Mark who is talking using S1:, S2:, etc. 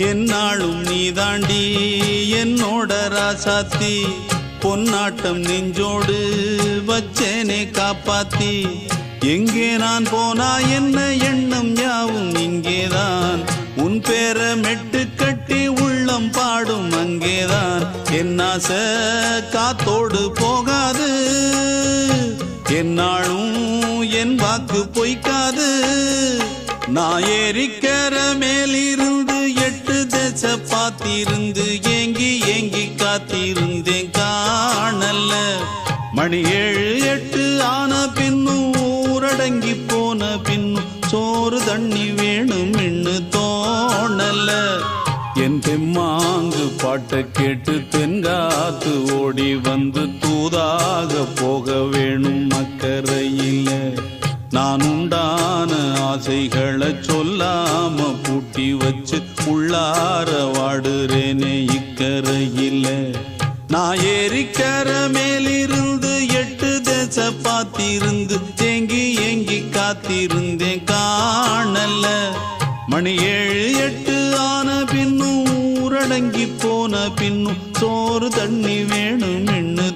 S1: என்னாலும் நீதாண்டி என்னோட ராசாத்தி பொன்னாட்டம் நெஞ்சோடு வச்சேனே காப்பாத்தி எங்கே நான் போனா என்ன எண்ணம் யாவும் இங்கேதான் உன் பேர மெட்டு கட்டி உள்ளம் பாடும் அங்கேதான் என்னாச காத்தோடு போகாது என்னாலும் என் வாக்கு பொய்க்காது நான் ஏறிக்கர மேலிருந்து 8 தேச பார்த்திருந்து ஏங்கி ஏங்கி காத்திருந்தேன் காணல்ல மணி 7 8 ஆன பின்னும் ஊரடங்கி போன பின்னும் சோறு தண்ணி வேணும் இன்னு தோணல்ல என் தெம்மாங்கு பாட்டை கேட்டு தென்காத்து ஓடி வந்து தூதாக போக வேணும் அக்கறையில நான் உண்டான ஆசைகளை சொல்லாம பூட்டி வச்சு உள்ளார வாடுறேனே இக்கரையில நான் ஏறிக்கர மேலிருந்து 8 தேச பார்த்திருந்து ஏங்கி ஏங்கி காத்திருந்தேன் காணல்ல மணி 7 8 ஆன பின்னும் ஊரடங்கி போன பின்னும் சோறு தண்ணி வேணும் இன்னு